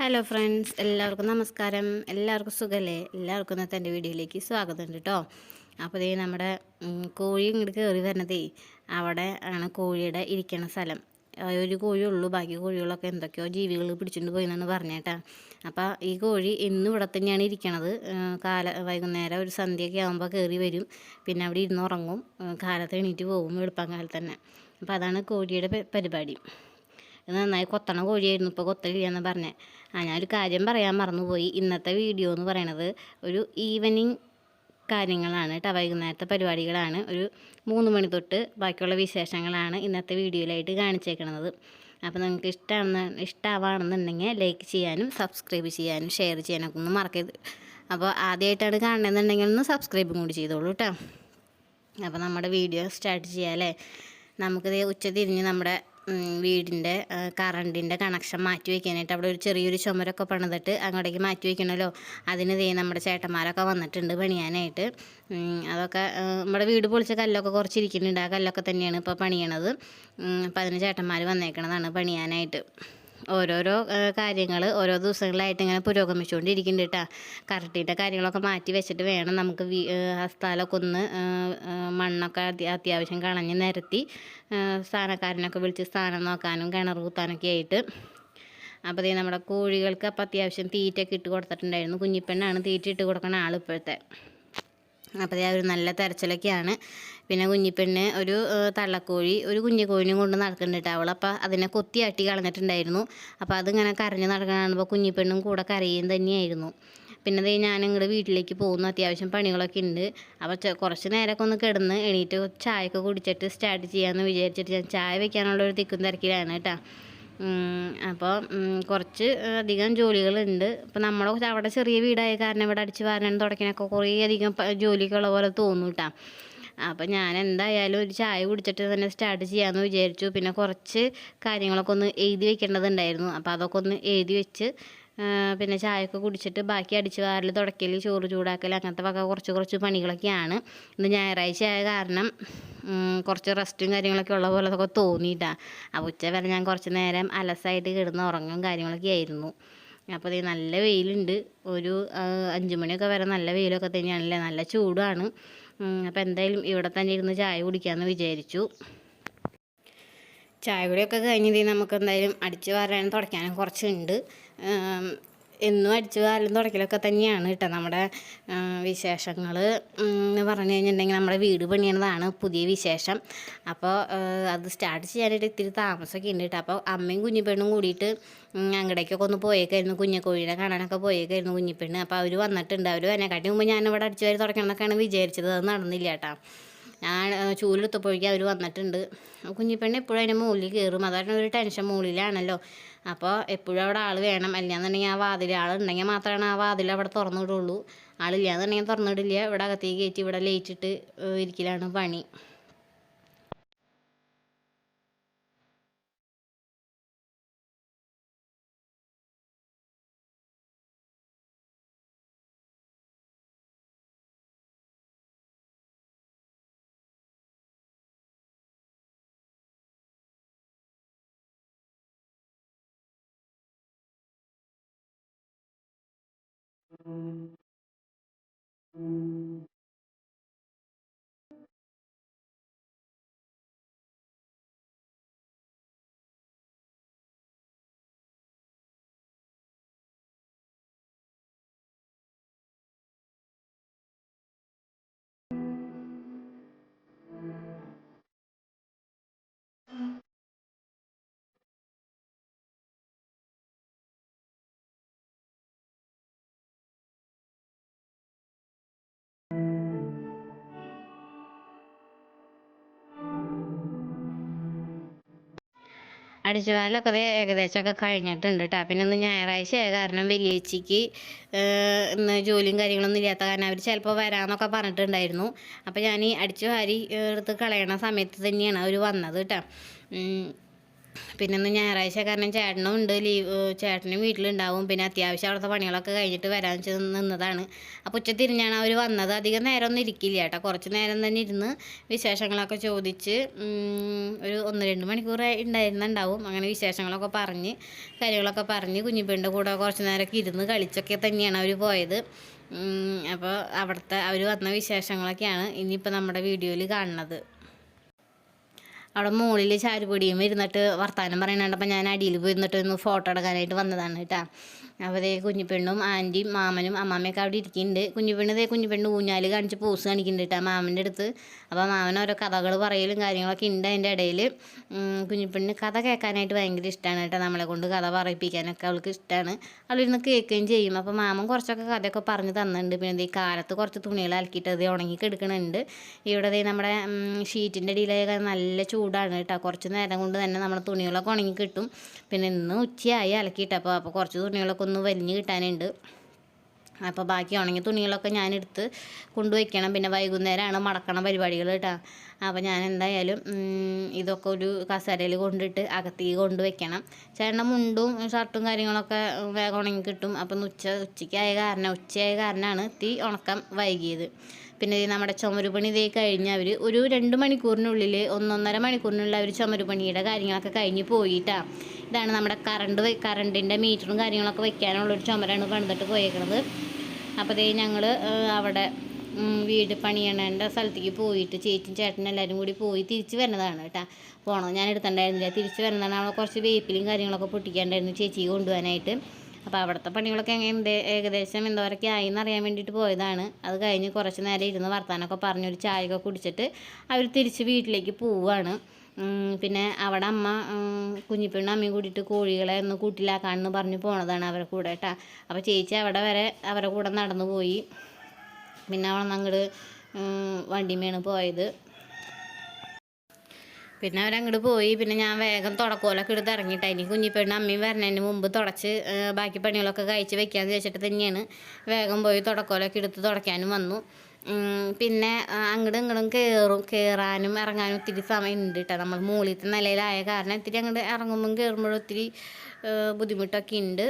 Hello friends, എല്ലാവർക്കും നമസ്കാരം. എല്ലാവർക്കും സുഖമല്ലേ? എല്ലാവർക്കും ഇന്നത്തെ എൻ്റെ വീഡിയോയിലേക്ക് സ്വാഗതം ഉണ്ട് കേട്ടോ. അപ്പോൾ ഇതേ നമ്മുടെ കോഴി ഇങ്ങോട്ട് കയറി വരണതേ അവിടെ ആണ് കോഴിയുടെ ഇരിക്കണ സ്ഥലം. ഒരു കോഴിയുള്ളൂ, ബാക്കി കോഴികളൊക്കെ എന്തൊക്കെയോ ജീവികൾ പിടിച്ചുകൊണ്ട് പോയി എന്നാണ് പറഞ്ഞേട്ടാ. അപ്പോൾ ഈ കോഴി ഇന്നും ഇവിടെ തന്നെയാണ് ഇരിക്കണത്. വൈകുന്നേരം ഒരു സന്ധ്യയൊക്കെ ആകുമ്പോൾ കയറി വരും, പിന്നെ അവിടെ ഇരുന്ന് ഉറങ്ങും, കാലത്ത് എണീറ്റ് പോകും വെളുപ്പം കാലത്ത് തന്നെ. അപ്പോൾ അതാണ് കോഴിയുടെ പരിപാടി. നന്നായി കൊത്തണ കോഴിയായിരുന്നു, ഇപ്പോൾ കൊത്തലില്ലെന്ന് പറഞ്ഞേ. ഞാനൊരു കാര്യം പറയാൻ മറന്നുപോയി. ഇന്നത്തെ വീഡിയോ എന്ന് പറയണത് ഒരു ഈവനിങ് കാര്യങ്ങളാണ് കേട്ടോ, വൈകുന്നേരത്തെ പരിപാടികളാണ്. ഒരു 3 മണി തൊട്ട് ബാക്കിയുള്ള വിശേഷങ്ങളാണ് ഇന്നത്തെ വീഡിയോയിലായിട്ട് കാണിച്ചേക്കണത്. അപ്പോൾ നിങ്ങൾക്ക് ഇഷ്ടമാണെന്നുണ്ടെങ്കിൽ ലൈക്ക് ചെയ്യാനും സബ്സ്ക്രൈബ് ചെയ്യാനും ഷെയർ ചെയ്യാനൊക്കെ ഒന്നും മറക്കരുത്. അപ്പോൾ ആദ്യമായിട്ടാണ് കാണണമെന്നുണ്ടെങ്കിൽ ഒന്ന് സബ്സ്ക്രൈബും കൂടി ചെയ്തോളൂ കേട്ടോ. അപ്പോൾ നമ്മുടെ വീഡിയോ സ്റ്റാർട്ട് ചെയ്യാം അല്ലേ. നമുക്കിത് ഉച്ചതിരിഞ്ഞ് നമ്മുടെ വീടിൻ്റെ കറണ്ടിൻ്റെ കണക്ഷൻ മാറ്റി വയ്ക്കാനായിട്ട് അവിടെ ഒരു ചെറിയൊരു ചുമരൊക്കെ പണിതിട്ട് അങ്ങോട്ടേക്ക് മാറ്റി വയ്ക്കണമല്ലോ. അതിന് നമ്മുടെ ചേട്ടന്മാരൊക്കെ വന്നിട്ടുണ്ട് പണിയാനായിട്ട്. അതൊക്കെ നമ്മുടെ വീട് പൊളിച്ച കല്ലൊക്കെ കുറച്ചിരിക്കുന്നുണ്ട്, ആ കല്ലൊക്കെ തന്നെയാണ് ഇപ്പോൾ പണിയണത്. അപ്പോൾ അതിന് ചേട്ടന്മാർ വന്നേക്കണതാണ് പണിയാനായിട്ട്. ഓരോരോ കാര്യങ്ങൾ ഓരോ ദിവസങ്ങളായിട്ട് ഇങ്ങനെ പുരോഗമിച്ചുകൊണ്ടിരിക്കുന്നുണ്ട് കേട്ടോ. കറക്റ്റിൻ്റെ കാര്യങ്ങളൊക്കെ മാറ്റി വെച്ചിട്ട് വേണം നമുക്ക് സ്ഥലമൊക്കെ ഒന്ന് മണ്ണൊക്കെ അത്യാവശ്യം കളഞ്ഞ് നിരത്തി സ്ഥാനക്കാരനൊക്കെ വിളിച്ച് സ്ഥാനം നോക്കാനും കിണർ കുത്താനൊക്കെ ആയിട്ട്. അപ്പോൾ നമ്മുടെ കോഴികൾക്ക് അപ്പോൾ അത്യാവശ്യം തീറ്റയൊക്കെ ഇട്ട് കൊടുത്തിട്ടുണ്ടായിരുന്നു. കുഞ്ഞിപ്പെണ്ണാണ് തീറ്റ ഇട്ട് കൊടുക്കുന്ന ആൾ ഇപ്പോഴത്തെ. അപ്പോൾ ഒരു നല്ല തെരച്ചിലൊക്കെയാണ്. പിന്നെ കുഞ്ഞിപ്പെണ്ണ് ഒരു തള്ളക്കോഴി ഒരു കുഞ്ഞിക്കോഴിനും കൊണ്ട് നടക്കുന്നുണ്ട്. അവളപ്പോൾ അതിനെ കൊത്തിയാട്ടി കളഞ്ഞിട്ടുണ്ടായിരുന്നു. അപ്പോൾ അതിങ്ങനെ കരഞ്ഞ് നടക്കണ കാണുമ്പോൾ കുഞ്ഞിപ്പെണ്ണും കൂടെ കരയും തന്നെയായിരുന്നു. പിന്നെ ഞാനിങ്ങോട്ട് വീട്ടിലേക്ക് പോകുന്നു, അത്യാവശ്യം പണികളൊക്കെ ഉണ്ട്. അപ്പോൾ കുറച്ച് നേരമൊക്കെ ഒന്ന് കിടന്ന് എണീറ്റ് ചായയൊക്കെ കുടിച്ചിട്ട് സ്റ്റാർട്ട് ചെയ്യാമെന്ന് വിചാരിച്ചിട്ട് ഞാൻ ചായ വയ്ക്കാനുള്ളൊരു തിക്കും തിരക്കിലാണ് കേട്ടോ. അപ്പോൾ കുറച്ച് അധികം ജോലികളുണ്ട്. ഇപ്പോൾ നമ്മുടെ അവിടെ ചെറിയ വീടായ കാരണം ഇവിടെ അടിച്ച് വാരാനും തുടയ്ക്കാനൊക്കെ കുറേ അധികം ജോലിക്കുള്ള പോലെ തോന്നും കേട്ടോ. അപ്പോൾ ഞാൻ എന്തായാലും ഒരു ചായ കുടിച്ചിട്ട് തന്നെ സ്റ്റാർട്ട് ചെയ്യാമെന്ന് വിചാരിച്ചു. പിന്നെ കുറച്ച് കാര്യങ്ങളൊക്കെ ഒന്ന് എഴുതി വെക്കേണ്ടതുണ്ടായിരുന്നു, അപ്പോൾ അതൊക്കെ ഒന്ന് എഴുതി വെച്ച് പിന്നെ ചായയൊക്കെ കുടിച്ചിട്ട് ബാക്കി അടിച്ച് വാരൽ, തുടയ്ക്കൽ, ചോറ് ചൂടാക്കൽ, അങ്ങനത്തെ വക കുറച്ച് പണികളൊക്കെയാണ്. ഇന്ന് ഞായറാഴ്ച ആയ കാരണം കുറച്ച് റെസ്റ്റും കാര്യങ്ങളൊക്കെ ഉള്ള പോലെ അതൊക്കെ തോന്നിയിട്ടാണ്. അപ്പോൾ ഉച്ച വരെ ഞാൻ കുറച്ച് നേരം അലസായിട്ട് കിടന്ന് ഉറങ്ങും കാര്യങ്ങളൊക്കെ ആയിരുന്നു. അപ്പോൾ നല്ല വെയിലുണ്ട്. ഒരു 5 മണിയൊക്കെ വരെ നല്ല വെയിലൊക്കെ തന്നെയാണല്ലേ, നല്ല ചൂടാണ്. അപ്പോൾ എന്തായാലും ഇവിടെ തന്നെ ഇരുന്ന് ചായ കുടിക്കാമെന്ന് വിചാരിച്ചു. ചായ കുടിയൊക്കെ കഴിഞ്ഞിട്ട് നമുക്ക് എന്തായാലും അടിച്ച് വാരാനും തുടയ്ക്കാനും കുറച്ചുണ്ട്. എന്നും അടിച്ച് വാരലും തുടയ്ക്കലൊക്കെ തന്നെയാണ് കേട്ടോ നമ്മുടെ വിശേഷങ്ങൾ എന്ന് പറഞ്ഞു കഴിഞ്ഞിട്ടുണ്ടെങ്കിൽ. നമ്മുടെ വീട് പണിയണതാണ് പുതിയ വിശേഷം. അപ്പോൾ അത് സ്റ്റാർട്ട് ചെയ്യാനായിട്ട് ഇത്തിരി താമസമൊക്കെ ഉണ്ട് കേട്ടോ. അപ്പോൾ അമ്മയും കുഞ്ഞിപ്പെണ്ണും കൂടിയിട്ട് അങ്ങടേക്കൊക്കെ ഒന്ന് പോയേക്കായിരുന്നു, കുഞ്ഞിക്കോഴിനെ കാണാനൊക്കെ പോയേക്കായിരുന്നു കുഞ്ഞിപ്പെണ്ണ്. അപ്പോൾ അവർ വന്നിട്ടുണ്ട്. അവർ അതിനെക്കാട്ടി മുമ്പ് ഞാനിവിടെ അടിച്ച് വാരി തുടയ്ക്കണമെന്നൊക്കെയാണ് വിചാരിച്ചത്. അത് നടന്നില്ല കേട്ടോ. ഞാൻ ചൂലെടുത്തപ്പോഴേക്കും അവർ വന്നിട്ടുണ്ട്. കുഞ്ഞിപ്പെണ്ണ് എപ്പോഴും അതിൻ്റെ മുകളിൽ കയറും, അതാണ് ഒരു ടെൻഷൻ. മുകളിലാണല്ലോ, അപ്പോൾ എപ്പോഴും അവിടെ ആൾ വേണം. അല്ലാന്നുണ്ടെങ്കിൽ ആ വാതിൽ ആളുണ്ടെങ്കിൽ മാത്രമാണ് ആ വാതിൽ അവിടെ തുറന്നിടുള്ളൂ. ആളില്ലാന്നുണ്ടെങ്കിൽ തുറന്നിടില്ല. ഇവിടെ അകത്തേക്ക് കയറ്റി ഇവിടെ ലയിച്ചിട്ട് ഇരിക്കലാണ് പണി. അടിച്ചുവാരലൊക്കെ ഏകദേശമൊക്കെ കഴിഞ്ഞിട്ടുണ്ട് കേട്ടോ. പിന്നെ ഇന്ന് ഞായറാഴ്ച ആയ കാരണം വലിയേച്ചിക്ക് ഇന്ന് ജോലിയും കാര്യങ്ങളൊന്നും ഇല്ലാത്ത കാരണം അവർ ചിലപ്പോൾ വരാമെന്നൊക്കെ പറഞ്ഞിട്ടുണ്ടായിരുന്നു. അപ്പോൾ ഞാൻ ഈ അടിച്ചു വാരി എടുത്ത് കളയണ സമയത്ത് തന്നെയാണ് അവർ വന്നത് കേട്ടോ. പിന്നെ ഇന്ന് ഞായറാഴ്ച കാരണം ചേട്ടനും ഉണ്ട് ലീവ്, ചേട്ടനും വീട്ടിലുണ്ടാവും. പിന്നെ അത്യാവശ്യം അവിടുത്തെ പണികളൊക്കെ കഴിഞ്ഞിട്ട് വരാൻ നിന്നതാണ്. അപ്പോൾ ഉച്ച തിരിഞ്ഞാണ് അവർ വന്നത്. അധികം നേരമൊന്നും ഇരിക്കില്ല കേട്ടോ, കുറച്ച് നേരം തന്നെ ഇരുന്ന് വിശേഷങ്ങളൊക്കെ ചോദിച്ച് ഒരു 1-2 മണിക്കൂർ ഉണ്ടായിരുന്നുണ്ടാവും. അങ്ങനെ വിശേഷങ്ങളൊക്കെ പറഞ്ഞ് കാര്യങ്ങളൊക്കെ പറഞ്ഞ് കുഞ്ഞിപ്പെണ്ണിൻ്റെ കൂടെ കുറച്ച് നേരമൊക്കെ ഇരുന്ന് കളിച്ചൊക്കെ തന്നെയാണ് അവർ പോയത്. അപ്പോൾ അവിടുത്തെ അവർ വന്ന വിശേഷങ്ങളൊക്കെയാണ് ഇനിയിപ്പോൾ നമ്മുടെ വീഡിയോയിൽ കാണുന്നത്. അവിടെ മുകളിൽ ചാരുപൊടിയും ഇരുന്നിട്ട് വർത്താനം പറയുന്നുണ്ട്. ഞാൻ അടിയിൽ പോയിരുന്നിട്ട് ഒന്ന് ഫോട്ടോ എടുക്കാനായിട്ട് വന്നതാണ് കേട്ടോ. അപ്പോൾ ദേ കുഞ്ഞിപ്പെണ്ണും ആൻറ്റിയും മാമനും അമ്മാമ്മയൊക്കെ അവിടെ ഇരിക്കുന്നുണ്ട്. കുഞ്ഞിപ്പെണ്ണ് ഊഞ്ഞാൽ കാണിച്ച് പോസ് കാണിക്കുന്നുണ്ട് കേട്ടോ മാമൻ്റെ അടുത്ത്. അപ്പോൾ മാമൻ ഓരോ കഥകൾ പറയലും കാര്യങ്ങളൊക്കെ ഉണ്ട്. അതിൻ്റെ ഇടയിൽ കുഞ്ഞിപ്പെണ്ണിന് കഥ കേൾക്കാനായിട്ട് ഭയങ്കര ഇഷ്ടമാണ് കേട്ടോ. നമ്മളെ കൊണ്ട് കഥ പറയിപ്പിക്കാനൊക്കെ അവൾക്ക് ഇഷ്ടമാണ്. അവളിരുന്ന് കേൾക്കുകയും ചെയ്യും. അപ്പോൾ മാമൻ കുറച്ചൊക്കെ കഥയൊക്കെ പറഞ്ഞ് തന്നിട്ടുണ്ട്. പിന്നെ ഈ കാലത്ത് കുറച്ച് തുണികൾ അലക്കിയിട്ട് അത് ഉണങ്ങി കിടക്കണുണ്ട്. ഇവിടെ നമ്മുടെ ഷീറ്റിൻ്റെ അടിയിലൊക്കെ നല്ല ചൂടാണ് കേട്ടോ. കുറച്ച് നേരം കൊണ്ട് തന്നെ നമ്മുടെ തുണികളൊക്കെ ഉണങ്ങി കിട്ടും. പിന്നെ ഇന്ന് ഉച്ചയായി അലക്കിയിട്ടപ്പോൾ കുറച്ച് തുണികളൊക്കെ ഒന്ന് വലിഞ്ഞ് കിട്ടാനുണ്ട്. അപ്പോൾ ബാക്കി ഉണങ്ങിയ തുണികളൊക്കെ ഞാനെടുത്ത് കൊണ്ടുവയ്ക്കണം. പിന്നെ വൈകുന്നേരമാണ് മടക്കണ പരിപാടികൾ കേട്ടോ. അപ്പോൾ ഞാൻ എന്തായാലും ഇതൊക്കെ ഒരു കസേരയിൽ കൊണ്ടിട്ട് അകത്തേക്ക് കൊണ്ടുവയ്ക്കണം. ചേട്ടൻ്റെ മുണ്ടും ഷർട്ടും കാര്യങ്ങളൊക്കെ വേഗം ഉണങ്ങി കിട്ടും. അപ്പം ഉച്ചയായ കാരണമാണ് ഇത്തിരി ഉണക്കം വൈകിയത്. പിന്നെ നമ്മുടെ ചുമരുപണി ഇതേ കഴിഞ്ഞ് അവർ ഒരു 2 മണിക്കൂറിനുള്ളിൽ 1-1.5 മണിക്കൂറിനുള്ളിൽ അവർ ചുമരുപണിയുടെ കാര്യങ്ങളൊക്കെ കഴിഞ്ഞ് പോയിട്ടാണ്. ഇതാണ് നമ്മുടെ കറണ്ടിൻ്റെ മീറ്ററും കാര്യങ്ങളൊക്കെ വയ്ക്കാനുള്ളൊരു ചുമരാണ് പണിതിട്ട് പോയേക്കുന്നത്. അപ്പോൾ ദേ ഞങ്ങൾ അവിടെ വീട് പണിയണേൻ്റെ സ്ഥലത്തേക്ക് പോയിട്ട് ചേച്ചിയും ചേട്ടനും എല്ലാവരും കൂടി പോയി തിരിച്ച് വരുന്നതാണ് കേട്ടോ. പോകണം ഞാൻ എടുത്തിട്ടുണ്ടായിരുന്നില്ല, തിരിച്ച് വരുന്നതാണ്. അവിടെ കുറച്ച് വേപ്പിലും കാര്യങ്ങളൊക്കെ പൊട്ടിക്കാണ്ടായിരുന്നു ചേച്ചിക്ക് കൊണ്ടുപോകാനായിട്ട്. അപ്പോൾ അവിടുത്തെ പണികളൊക്കെ ഏകദേശം എന്തോരൊക്കെ ആയിന്ന് അറിയാൻ വേണ്ടിയിട്ട് പോയതാണ്. അത് കഴിഞ്ഞ് കുറച്ച് നേരം ഇരുന്ന് വർത്താനമൊക്കെ പറഞ്ഞൊരു ചായയൊക്കെ കുടിച്ചിട്ട് അവർ തിരിച്ച് വീട്ടിലേക്ക് പോവുകയാണ്. പിന്നെ അവിടെ അമ്മ കുഞ്ഞിപ്പെണ്ണും അമ്മയും കൂടിയിട്ട് കോഴികളെ ഒന്ന് കൂട്ടിലാക്കാണെന്ന് പറഞ്ഞ് പോണതാണ് അവരുടെ കൂടെ കേട്ടോ. അപ്പോൾ ചേച്ചി അവിടെ വരെ അവരുടെ കൂടെ നടന്നു പോയി. പിന്നെ അവിടെ നിന്ന് അങ്ങോട്ട് വണ്ടിമേണ് പോയത്. പിന്നെ അവരങ്ങോട്ട് പോയി. പിന്നെ ഞാൻ വേഗം തുടക്കോലൊക്കെ എടുത്ത് ഇറങ്ങിയിട്ടാണ്. ഇനി കുഞ്ഞിപ്പെണ്ണും അമ്മയും വരണതിന് മുമ്പ് തുടച്ച് ബാക്കി പണികളൊക്കെ കഴിച്ച് വെക്കാമെന്ന് വെച്ചിട്ട് തന്നെയാണ് വേഗം പോയി തുടക്കോലൊക്കെ എടുത്ത് തുടയ്ക്കാനും വന്നു. പിന്നെ അങ്ങോട്ടും ഇങ്ങോട്ടും കയറാനും ഇറങ്ങാനും ഒത്തിരി സമയം ഉണ്ട് കേട്ടോ. നമ്മൾ മുകളിലത്തെ നിലയിലായ കാരണം ഇത്തിരി അങ്ങോട്ട് ഇറങ്ങുമ്പം കയറുമ്പോഴും ഒത്തിരി ബുദ്ധിമുട്ടൊക്കെ ഉണ്ട്.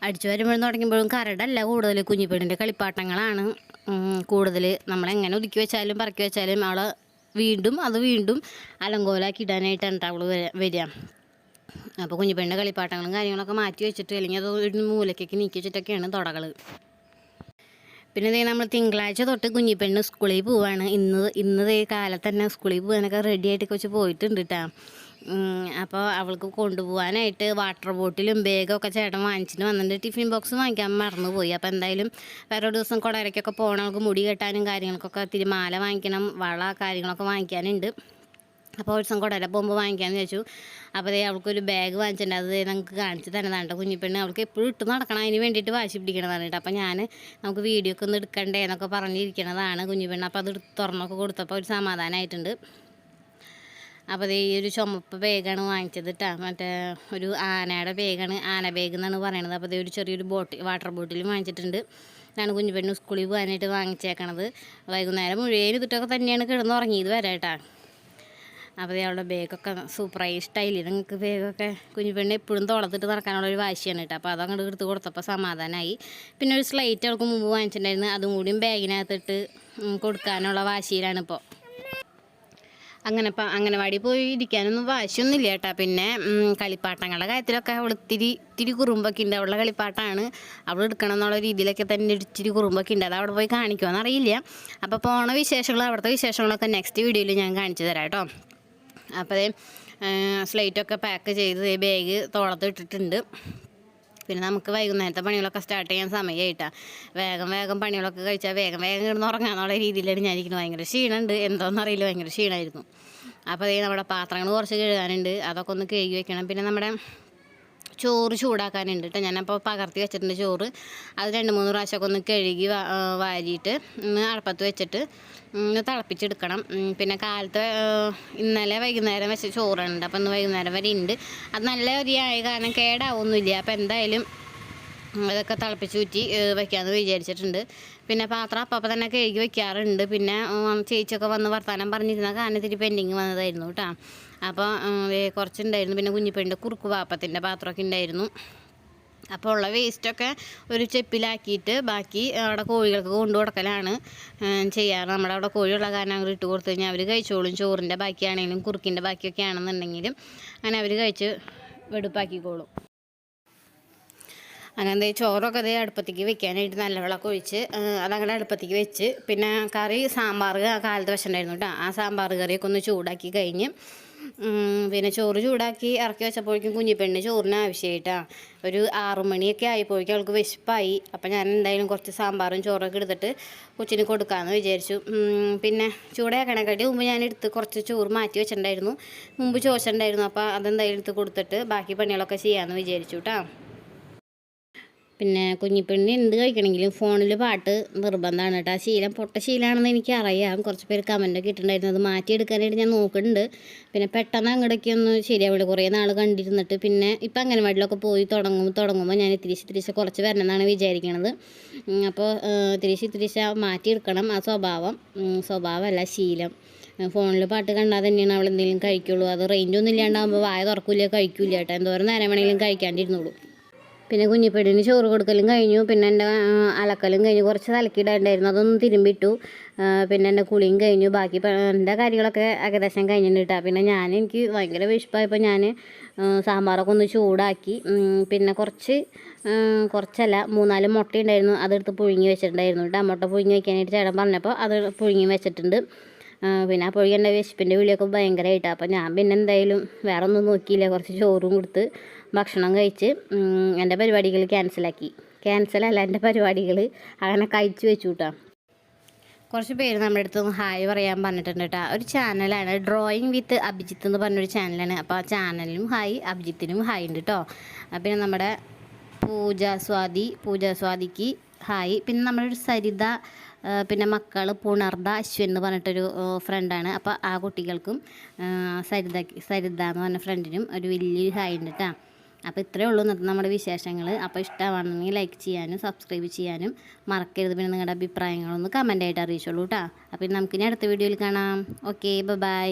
അടിച്ചു വരുമ്പോഴും തുടങ്ങുമ്പോഴും കരടല്ല കൂടുതൽ, കുഞ്ഞിപ്പെണ്ണിൻ്റെ കളിപ്പാട്ടങ്ങളാണ് കൂടുതൽ. നമ്മളെങ്ങനെ ഒതുക്കി വെച്ചാലും പറക്കി വെച്ചാലും അവളെ വീണ്ടും അലങ്കോലാക്കി ഇടാനായിട്ടാണ് അവൾ വരിക. അപ്പോൾ കുഞ്ഞിപ്പെണ്ണിൻ്റെ കളിപ്പാട്ടങ്ങളും കാര്യങ്ങളൊക്കെ മാറ്റി വെച്ചിട്ട് അല്ലെങ്കിൽ അത് ഒരു മൂലക്കൊക്കെ നീക്കി വെച്ചിട്ടൊക്കെയാണ് തുടകൾ. പിന്നെ ഇതേ നമ്മൾ തിങ്കളാഴ്ച തൊട്ട് കുഞ്ഞിപ്പെണ്ണ് സ്കൂളിൽ പോവാണ്. ഇന്ന് കാലത്ത് തന്നെ സ്കൂളിൽ പോകാനൊക്കെ റെഡി ആയിട്ടൊക്കെ വെച്ച് പോയിട്ടുണ്ട് കേട്ടോ. അപ്പോൾ അവൾക്ക് കൊണ്ടുപോകാനായിട്ട് വാട്ടർ ബോട്ടിലും ബാഗൊക്കെ ചേട്ടൻ വാങ്ങിച്ചിട്ട് വന്നിട്ട് ടിഫിൻ ബോക്സ് വാങ്ങിക്കാൻ മറന്നുപോയി. അപ്പോൾ എന്തായാലും വേറെ ദിവസം കൊടകരയ്ക്കൊക്കെ പോകണം. അവൾക്ക് മുടി കെട്ടാനും കാര്യങ്ങൾക്കൊക്കെ ഇത്തിരി മാല വാങ്ങിക്കണം, വള കാര്യങ്ങളൊക്കെ വാങ്ങിക്കാനുണ്ട്. അപ്പോൾ ഒരു ദിവസം കൊടകര പോകുമ്പോൾ വാങ്ങിക്കാമെന്ന് വെച്ചു. അപ്പോൾ അവൾക്കൊരു ബാഗ് വാങ്ങിച്ചിട്ടുണ്ട്. അത് നമുക്ക് കാണിച്ച് തന്നതാണ് കേട്ടോ. കുഞ്ഞിപ്പെണ്ണ് അവൾക്ക് എപ്പോഴും ഇട്ട് നടക്കണം, അതിന് വേണ്ടിയിട്ട് വാശി പിടിക്കണതാണ് കേട്ടോ. അപ്പോൾ നമുക്ക് വീഡിയോ ഒക്കെ ഒന്ന് എടുക്കണ്ടേ എന്നൊക്കെ പറഞ്ഞിരിക്കണതാണ് കുഞ്ഞിപ്പെണ്ണ്. അപ്പോൾ അത് തുറന്നൊക്കെ കൊടുത്തപ്പോൾ ഒരു സമാധാനമായിട്ടുണ്ട്. അപ്പോൾ ഈ ഒരു ചുമപ്പ് ബാഗാണ് വാങ്ങിച്ചത് കേട്ടോ. മറ്റേ ഒരു ആനയുടെ ബാഗാണ്, ആന ബാഗ് എന്നാണ് പറയണത്. അപ്പോൾ ഒരു ചെറിയൊരു വാട്ടർ ബോട്ടിലും വാങ്ങിച്ചിട്ടുണ്ട്. ഇതാണ് കുഞ്ഞിപ്പെണ്ണ് സ്കൂളിൽ പോകാനായിട്ട് വാങ്ങിച്ചേക്കണത്. വൈകുന്നേരം മുഴുവൻ ഇതിട്ടൊക്കെ തന്നെയാണ് കിടന്നുറങ്ങിയത് വരെ കേട്ടോ. അപ്പോൾ അവളുടെ ബാഗൊക്കെ സൂപ്പറായി, ഇഷ്ടമായില്ലേ നിങ്ങൾക്ക് ബാഗൊക്കെ? കുഞ്ഞിപ്പെണ്ണ് എപ്പോഴും തോളത്തിട്ട് നടക്കാനുള്ളൊരു വാശിയാണ് കേട്ടോ. അപ്പോൾ അതങ്ങോട്ട് എടുത്ത് കൊടുത്തപ്പോൾ സമാധാനമായി. പിന്നെ ഒരു സ്ലൈറ്റ് അവൾക്ക് മുമ്പ് വാങ്ങിച്ചിട്ടുണ്ടായിരുന്നു, അതും കൂടിയും ബാഗിനകത്തിട്ട് കൊടുക്കാനുള്ള വാശിയിലാണ് ഇപ്പോൾ. അംഗനവാടി പോയി ഇരിക്കാനൊന്നും വാശിയൊന്നുമില്ല കേട്ടോ. പിന്നെ കളിപ്പാട്ടങ്ങളുടെ കാര്യത്തിലൊക്കെ അവൾ ഇത്തിരി കുറുമ്പൊക്കെ ഉണ്ട്. അവളുടെ കളിപ്പാട്ടമാണ് അവൾ എടുക്കണം എന്നുള്ള രീതിയിലൊക്കെ തന്നെ ഇച്ചിരി കുറുമ്പൊക്കെ ഉണ്ട്. അത് അവിടെ പോയി കാണിക്കുമെന്ന് അറിയില്ല. അപ്പോൾ പോണ അവിടുത്തെ വിശേഷങ്ങളൊക്കെ നെക്സ്റ്റ് വീഡിയോയിൽ ഞാൻ കാണിച്ചു തരാം കേട്ടോ. അപ്പോൾ സ്ലേറ്റൊക്കെ പാക്ക് ചെയ്ത് ബാഗ് തോളത്ത് ഇട്ടിട്ടുണ്ട്. പിന്നെ നമുക്ക് വൈകുന്നേരത്തെ പണികളൊക്കെ സ്റ്റാർട്ട് ചെയ്യാൻ സമയമായിട്ടാണ്. വേഗം പണികളൊക്കെ കഴിച്ചാൽ വേഗം കിടന്ന് ഉറങ്ങാന്നുള്ള രീതിയിലാണ് ഞാനിരിക്കുന്നത്. ഭയങ്കര ക്ഷീണമുണ്ട്, എന്തോന്നറിയില്ല, ഭയങ്കര ക്ഷീണമായിരുന്നു. അപ്പോൾ നമ്മുടെ പാത്രങ്ങൾ കുറച്ച് കഴുകാനുണ്ട്, അതൊക്കെ ഒന്ന് കഴുകി വെക്കണം. പിന്നെ നമ്മുടെ ചോറ് ചൂടാക്കാനുണ്ട് കേട്ടോ. ഞാനപ്പോൾ പകർത്തി വെച്ചിട്ടുണ്ട് ചോറ്. അത് 2-3 പ്രാവശ്യമൊക്കെ ഒന്ന് കഴുകി വാരിയിട്ട് അടുപ്പത്ത് വെച്ചിട്ട് തിളപ്പിച്ചെടുക്കണം. പിന്നെ കാലത്ത് ഇന്നലെ വൈകുന്നേരം വെച്ച ചോറുണ്ട്. അപ്പോൾ ഇന്ന് വൈകുന്നേരം വരെ ഉണ്ട്. അത് നല്ല അരിയായ കാരണം കേടാവൊന്നുമില്ല. അപ്പോൾ എന്തായാലും അതൊക്കെ തിളപ്പിച്ച് ഊറ്റി വയ്ക്കാമെന്ന് വിചാരിച്ചിട്ടുണ്ട്. പിന്നെ പാത്രം അപ്പം തന്നെ കഴുകി വെക്കാറുണ്ട്. പിന്നെ ചേച്ചിയൊക്കെ വന്ന് വർത്താനം പറഞ്ഞിരുന്ന കാരണം ഇത്തിരി പെൻഡിങ് വന്നതായിരുന്നു കേട്ടോ. അപ്പോൾ കുറച്ചുണ്ടായിരുന്നു. പിന്നെ കുഞ്ഞിപ്പെണ്ണിൻ്റെ കുറുക്ക് പാപ്പത്തിൻ്റെ പാത്രമൊക്കെ ഉണ്ടായിരുന്നു. അപ്പോൾ ഉള്ള വേസ്റ്റൊക്കെ ഒരു ചെപ്പിലാക്കിയിട്ട് ബാക്കി അവിടെ കോഴികൾക്ക് കൊണ്ടു കൊടുക്കലാണ് ചെയ്യാറ്. നമ്മുടെ അവിടെ കോഴിയുള്ള കാരണം അങ്ങോട്ട് ഇട്ട് കൊടുത്തു കഴിഞ്ഞാൽ അവർ കഴിച്ചോളും. ചോറിൻ്റെ ബാക്കിയാണെങ്കിലും കുറുക്കിൻ്റെ ബാക്കിയൊക്കെ ആണെന്നുണ്ടെങ്കിലും അങ്ങനെ അവർ കഴിച്ച് വെടുപ്പാക്കിക്കോളും. അങ്ങനെ ചോറൊക്കെ അതേ അടുപ്പത്തേക്ക് വെക്കാനായിട്ട് നല്ല വെള്ളമൊക്കെ ഒഴിച്ച് അതങ്ങനെ അടുപ്പത്തേക്ക് വെച്ച്, പിന്നെ കറി സാമ്പാർ കാലത്ത് വെച്ചിട്ടുണ്ടായിരുന്നു കേട്ടോ. ആ സാമ്പാർ കറിയൊക്കെ ഒന്ന് ചൂടാക്കി കഴിഞ്ഞ് പിന്നെ ചോറ് ചൂടാക്കി ഇറക്കി വെച്ചപ്പോഴേക്കും കുഞ്ഞിപ്പെണ്ണിന് ചോറിന് ആവശ്യമായിട്ടാണ്. ഒരു 6 മണിയൊക്കെ ആയപ്പോഴേക്കും അവൾക്ക് വിശപ്പായി. അപ്പം ഞാൻ എന്തായാലും കുറച്ച് സാമ്പാറും ചോറൊക്കെ എടുത്തിട്ട് കൊച്ചിന് കൊടുക്കാമെന്ന് വിചാരിച്ചു. പിന്നെ ചൂടാക്കണേക്കാട്ടി മുമ്പ് ഞാൻ എടുത്ത് കുറച്ച് ചോറ് മാറ്റി വെച്ചിട്ടുണ്ടായിരുന്നു, മുമ്പ് ചോദിച്ചിട്ടുണ്ടായിരുന്നു. അപ്പോൾ അതെന്തായാലും എടുത്ത് കൊടുത്തിട്ട് ബാക്കി പണികളൊക്കെ ചെയ്യാമെന്ന് വിചാരിച്ചു കേട്ടോ. പിന്നെ കുഞ്ഞിപ്പെണ്ണി എന്ത് കഴിക്കണമെങ്കിലും ഫോണിൽ പാട്ട് നിർബന്ധമാണ് കേട്ടോ. ആ ശീലം പൊട്ട ശീലമാണെന്ന് എനിക്കറിയാം. കുറച്ച് പേര് കമൻറ്റൊക്കെ ഇട്ടിട്ടുണ്ടായിരുന്നു. അത് മാറ്റിയെടുക്കാനായിട്ട് ഞാൻ നോക്കുന്നുണ്ട്. പിന്നെ പെട്ടെന്ന് അങ്ങോട്ടേക്ക് ഒന്ന് ശരിയാവില്ല. കുറേ നാൾ കണ്ടിരുന്നിട്ട് പിന്നെ ഇപ്പം അംഗനവാടിയിലൊക്കെ പോയി തുടങ്ങുമ്പോൾ ഞാൻ ഇത്തിരിശ കുറച്ച് വരണമെന്നാണ് വിചാരിക്കണത്. അപ്പോൾ ഇത്തിരിശ മാറ്റിയെടുക്കണം ആ സ്വഭാവമല്ല ശീലം. ഫോണിൽ പാട്ട് കണ്ടാൽ തന്നെയാണ് അവൾ എന്തെങ്കിലും കഴിക്കുള്ളൂ. അത് റേഞ്ചൊന്നും ഇല്ലാണ്ടാകുമ്പോൾ വായ തുറക്കില്ല, കഴിക്കില്ല കേട്ടോ. എന്തോരം നേരം വേണമെങ്കിലും കഴിക്കാണ്ടിരുന്നുള്ളൂ. പിന്നെ കുഞ്ഞിപ്പെണ്ണിന് ചോറ് കൊടുക്കലും കഴിഞ്ഞു. പിന്നെ എൻ്റെ അലക്കലും കഴിഞ്ഞു. കുറച്ച് അലക്കിയിടാണ്ടായിരുന്നു, അതൊന്നും തിരുമ്പിട്ടു. പിന്നെ എൻ്റെ കുളിയും കഴിഞ്ഞു. ബാക്കി എൻ്റെ കാര്യങ്ങളൊക്കെ ഏകദേശം കഴിഞ്ഞിട്ടുണ്ട് കേട്ടോ. പിന്നെ എനിക്ക് ഭയങ്കര വിശപ്പായപ്പോൾ ഞാൻ സാമ്പാറൊക്കെ ഒന്ന് ചൂടാക്കി. പിന്നെ കുറച്ചല്ല 3-4 മുട്ട ഉണ്ടായിരുന്നു, അതെടുത്ത് പുഴുങ്ങി വെച്ചിട്ടുണ്ടായിരുന്നു കേട്ടോ. മുട്ട പുഴുങ്ങി വയ്ക്കാനായിട്ട് ചേട്ടൻ പറഞ്ഞപ്പോൾ അത് പുഴുങ്ങി വെച്ചിട്ടുണ്ട്. പിന്നെ അപ്പോഴേക്കും എൻ്റെ വിശപ്പിൻ്റെ വിളിയൊക്കെ ഭയങ്കരമായിട്ടാണ്. അപ്പോൾ ഞാൻ പിന്നെ എന്തായാലും വേറെ ഒന്നും നോക്കിയില്ല, കുറച്ച് ചോറും കൊടുത്ത് ഭക്ഷണം കഴിച്ച് എൻ്റെ പരിപാടികൾ ക്യാൻസലല്ല, എൻ്റെ പരിപാടികൾ അങ്ങനെ കഴിച്ചു വെച്ചു കേട്ടോ. കുറച്ച് പേര് നമ്മുടെ അടുത്ത് ഹായ് പറയാൻ പറഞ്ഞിട്ടുണ്ട് കേട്ടോ. ഒരു ചാനലാണ് ഡ്രോയിങ് വിത്ത് അഭിജിത്ത് എന്ന് പറഞ്ഞൊരു ചാനലാണ്. അപ്പോൾ ആ ചാനലിനും ഹായ്, അഭിജിത്തിനും ഹായ് ഉണ്ട് കേട്ടോ. പിന്നെ നമ്മുടെ പൂജാസ്വാതിക്ക് ഹായ്. പിന്നെ നമ്മുടെ ഒരു സരിത, പിന്നെ മക്കൾ പുണർദ അശ്വിൻ എന്ന് പറഞ്ഞിട്ടൊരു ഫ്രണ്ടാണ്. അപ്പോൾ ആ കുട്ടികൾക്കും സരിത എന്ന് പറഞ്ഞ ഫ്രണ്ടിനും ഒരു വലിയൊരു ഹായ് ഉണ്ട് കേട്ടോ. അപ്പോൾ ഇത്രയേ ഉള്ളൂ ഇന്നത്തെ നമ്മുടെ വിശേഷങ്ങൾ. അപ്പോൾ ഇഷ്ടമാണെന്നുണ്ടെങ്കിൽ ലൈക്ക് ചെയ്യാനും സബ്സ്ക്രൈബ് ചെയ്യാനും മറക്കരുത്. പിന്നെ നിങ്ങളുടെ അഭിപ്രായങ്ങളൊന്ന് കമൻ്റായിട്ട് അറിയിച്ചോളൂ കേട്ടോ. അപ്പോൾ നമുക്ക് ഇനി അടുത്ത വീഡിയോയിൽ കാണാം. Okay, by.